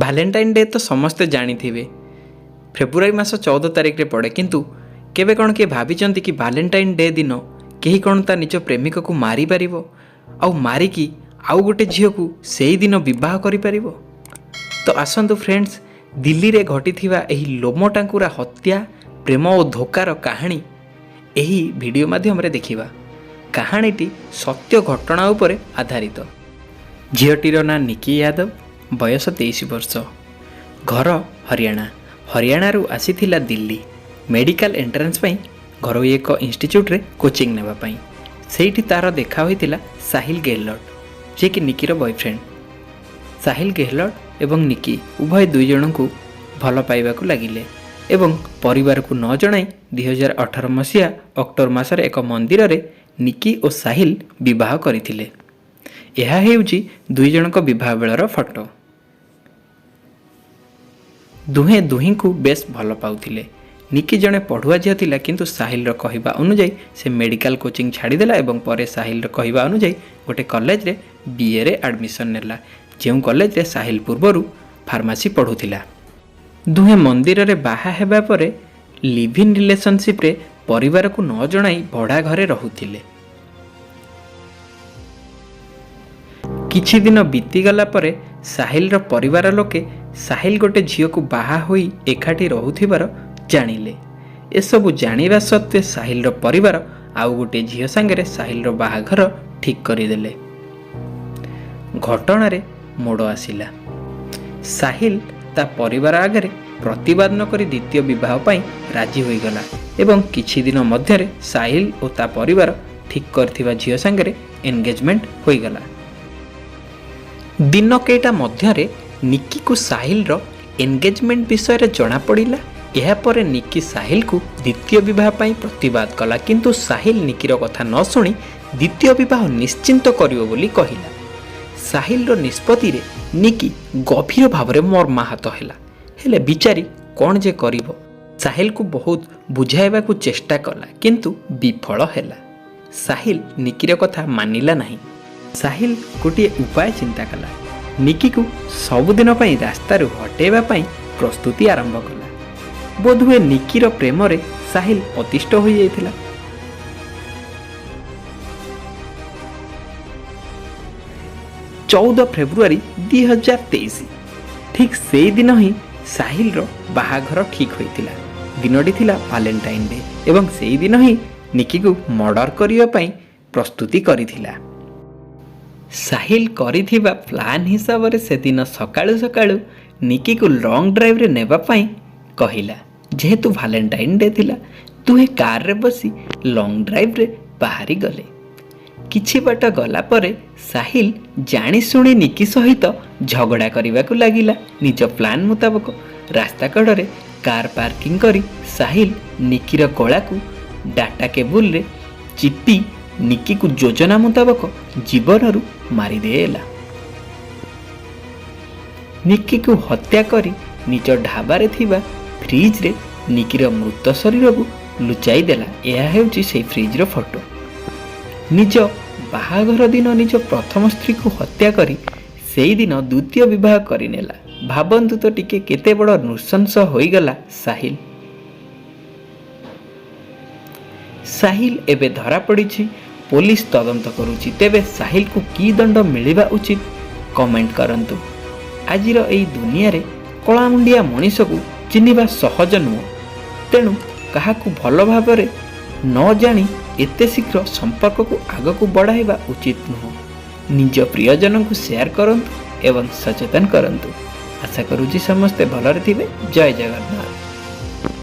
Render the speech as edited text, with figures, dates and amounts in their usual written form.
Valentine day ତ ସମସ୍ତେ ଜାଣିଥିବେ ଫେବୃଆରୀ ମାସ 14 ତାରିଖରେ ପଡ଼େ। କିନ୍ତୁ କେବେ କ'ଣ କିଏ ଭାବିଛନ୍ତି କି ଭାଲେଣ୍ଟାଇନ୍ ଡେ ଦିନ କେହି କ'ଣ ତା ନିଜ ପ୍ରେମିକକୁ ମାରିପାରିବ ଆଉ ମାରିକି ଆଉ ଗୋଟେ ଝିଅକୁ ସେଇଦିନ ବିବାହ କରିପାରିବ? ତ ଆସନ୍ତୁ ଫ୍ରେଣ୍ଡସ୍, ଦିଲ୍ଲୀରେ ଘଟିଥିବା ଏହି ଲୋମଟାଙ୍କୁରା ହତ୍ୟା, ପ୍ରେମ ଓ ଧୋକାର କାହାଣୀ ଏହି ଭିଡ଼ିଓ ମାଧ୍ୟମରେ ଦେଖିବା। କାହାଣୀଟି ସତ୍ୟ ଘଟଣା ଉପରେ ଆଧାରିତ। ଝିଅଟିର ନାଁ ନିକି ୟାଦବ, ବୟସ 23 ବର୍ଷ, ଘର ହରିୟାଣାରୁ ଆସିଥିଲା ଦିଲ୍ଲୀ ମେଡ଼ିକାଲ ଏଣ୍ଟ୍ରାନ୍ସ ପାଇଁ ଘରୋଇ ଏକ ଇନଷ୍ଟିଚ୍ୟୁଟ୍ରେ କୋଚିଂ ନେବା ପାଇଁ। ସେଇଠି ତା'ର ଦେଖା ହୋଇଥିଲା ସାହିଲ ଗେହଲଟ, ଯିଏକି ନିକିର ବୟଫ୍ରେଣ୍ଡ। ସାହିଲ ଗେହଲଟ ଏବଂ ନିକି ଉଭୟ ଦୁଇ ଜଣଙ୍କୁ ଭଲ ପାଇବାକୁ ଲାଗିଲେ ଏବଂ ପରିବାରକୁ ନ ଜଣାଇ 2018 ମସିହା ଅକ୍ଟୋବର ମାସରେ ଏକ ମନ୍ଦିରରେ ନିକି ଓ ସାହିଲ ବିବାହ କରିଥିଲେ। ଏହା ହେଉଛି ଦୁଇ ଜଣଙ୍କ ବିବାହ ବେଳର ଫଟୋ। ଦୁହେଁ ଦୁହିଁଙ୍କୁ ବେଶ ଭଲ ପାଉଥିଲେ। ନିକି ଜଣେ ପଢ଼ୁଆ ଝିଅ ଥିଲା, କିନ୍ତୁ ସାହିଲର କହିବା ଅନୁଯାୟୀ ସେ ମେଡ଼ିକାଲ କୋଚିଂ ଛାଡ଼ିଦେଲା ଏବଂ ପରେ ସାହିଲର କହିବା ଅନୁଯାୟୀ ଗୋଟେ କଲେଜରେ BAରେ ଆଡ଼ମିସନ୍ ନେଲା, ଯେଉଁ କଲେଜରେ ସାହିଲ ପୂର୍ବରୁ ଫାର୍ମାସି ପଢ଼ୁଥିଲା। ଦୁହେଁ ମନ୍ଦିରରେ ବାହା ହେବା ପରେ ଲିଭ୍ ଇନ୍ ରିଲେସନସିପ୍ରେ ପରିବାରକୁ ନ ଜଣାଇ ଭଡ଼ା ଘରେ ରହୁଥିଲେ। କିଛି ଦିନ ବିତିଗଲା ପରେ ସାହିଲର ପରିବାର ଲୋକେ ସାହିଲ ଗୋଟେ ଝିଅକୁ ବାହା ହୋଇ ଏକାଠି ରହୁଥିବାର ଜାଣିଲେ। ଏସବୁ ଜାଣିବା ସତ୍ତ୍ୱେ ସାହିଲର ପରିବାର ଆଉ ଗୋଟେ ଝିଅ ସାଙ୍ଗରେ ସାହିଲର ବାହାଘର ଠିକ୍ କରିଦେଲେ। ଘଟଣାରେ ମୋଡ଼ ଆସିଲା। ସାହିଲ ତା ପରିବାର ଆଗରେ ପ୍ରତିବାଦ ନ କରି ଦ୍ୱିତୀୟ ବିବାହ ପାଇଁ ରାଜି ହୋଇଗଲା ଏବଂ କିଛି ଦିନ ମଧ୍ୟରେ ସାହିଲ ଓ ତା ପରିବାର ଠିକ୍ କରିଥିବା ଝିଅ ସାଙ୍ଗରେ ଏନଗେଜମେଣ୍ଟ ହୋଇଗଲା। ଦିନ କେଇଟା ମଧ୍ୟରେ ନିକିକୁ ସାହିଲର ଏନଗେଜମେଣ୍ଟ ବିଷୟରେ ଜଣାପଡ଼ିଲା। ଏହାପରେ ନିକି ସାହିଲକୁ ଦ୍ୱିତୀୟ ବିବାହ ପାଇଁ ପ୍ରତିବାଦ କଲା, କିନ୍ତୁ ସାହିଲ ନିକିର କଥା ନ ଶୁଣି ଦ୍ୱିତୀୟ ବିବାହ ନିଶ୍ଚିନ୍ତ କରିବ ବୋଲି କହିଲା। ସାହିଲର ନିଷ୍ପତ୍ତିରେ ନିକି ଗଭୀର ଭାବରେ ମର୍ମାହତ ହେଲା। ହେଲେ ବିଚାରୀ କ'ଣ ଯେ କରିବ? ସାହିଲକୁ ବହୁତ ବୁଝାଇବାକୁ ଚେଷ୍ଟା କଲା, କିନ୍ତୁ ବିଫଳ ହେଲା। ସାହିଲ ନିକିର କଥା ମାନିଲା ନାହିଁ। ସାହିଲ ଗୋଟିଏ ଉପାୟ ଚିନ୍ତା କଲା। ନିକିକୁ ସବୁଦିନ ପାଇଁ ରାସ୍ତାରୁ ହଟାଇବା ପାଇଁ ପ୍ରସ୍ତୁତି ଆରମ୍ଭ କଲା। ବୋଧହୁଏ ନିକିର ପ୍ରେମରେ ସାହିଲ ଅତିଷ୍ଠ ହୋଇଯାଇଥିଲା। ଫେବୃଆରୀ 2023 ଠିକ୍ ସେଇଦିନ ହିଁ ସାହିଲର ବାହାଘର ଠିକ୍ ହୋଇଥିଲା। ଦିନଟି ଥିଲା ଭାଲେଣ୍ଟାଇନ୍ ଡେ ଏବଂ ସେଇଦିନ ହିଁ ନିକିକୁ ମର୍ଡର କରିବା ପାଇଁ ପ୍ରସ୍ତୁତି କରିଥିଲା। ସାହିଲ କରିଥିବା ପ୍ଲାନ୍ ହିସାବରେ ସେଦିନ ସକାଳୁ ସକାଳୁ ନିକିକୁ ଲଙ୍ଗ୍ ଡ୍ରାଇଭ୍ରେ ନେବା ପାଇଁ କହିଲା। ଯେହେତୁ ଭାଲେଣ୍ଟାଇନ୍ ଡେ ଥିଲା, ଦୁହେଁ କାର୍ରେ ବସି ଲଙ୍ଗ୍ ଡ୍ରାଇଭ୍ରେ ବାହାରି ଗଲେ। କିଛି ବାଟ ଗଲା ପରେ ସାହିଲ ଜାଣିଶୁଣି ନିକି ସହିତ ଝଗଡ଼ା କରିବାକୁ ଲାଗିଲା। ନିଜ ପ୍ଲାନ୍ ମୁତାବକ ରାସ୍ତା କଡ଼ରେ କାର୍ ପାର୍କିଂ କରି ସାହିଲ ନିକିର ଗଳାକୁ ଡାଟା କେବୁଲରେ ଚିପି ନିକିକୁ ଯୋଜନା ମୁତାବକ ଜୀବନରୁ ମାରିଦେଲା। ନିକିକୁ ହତ୍ୟା କରି ନିଜ ଢାବାରେ ଥିବା ଫ୍ରିଜ୍ରେ ନିକିର ମୃତ ଶରୀରକୁ ଲୁଚାଇ ଦେଲା। ଏହା ହେଉଛି ସେହି ଫ୍ରିଜ୍ର ଫଟୋ। ନିଜ ବାହାଘର ଦିନ ନିଜ ପ୍ରଥମ ସ୍ତ୍ରୀକୁ ହତ୍ୟା କରି ସେଇଦିନ ଦ୍ୱିତୀୟ ବିବାହ କରିନେଲା। ଭାବନ୍ତୁ ତ ଟିକେ କେତେ ବଡ଼ ନୃଶଂସ ହୋଇଗଲା ସାହିଲ। ସାହିଲ ଏବେ ଧରାପଡ଼ିଛି, ପୋଲିସ ତଦନ୍ତ କରୁଛି। ତେବେ ସାହିଲକୁ କି ଦଣ୍ଡ ମିଳିବା ଉଚିତ କମେଣ୍ଟ କରନ୍ତୁ। ଆଜିର ଏହି ଦୁନିଆରେ କଳାମୁଣ୍ଡିଆ ମଣିଷକୁ ଚିହ୍ନିବା ସହଜ ନୁହେଁ, ତେଣୁ କାହାକୁ ଭଲ ଭାବରେ ନ ଜାଣି ଏତେ ଶୀଘ୍ର ସମ୍ପର୍କକୁ ଆଗକୁ ବଢ଼ାଇବା ଉଚିତ ନୁହେଁ। ନିଜ ପ୍ରିୟଜନଙ୍କୁ ସେୟାର କରନ୍ତୁ ଏବଂ ସଚେତନ କରନ୍ତୁ। ଆଶା କରୁଛି ସମସ୍ତେ ଭଲରେ ଥିବେ। ଜୟ ଜଗନ୍ନାଥ।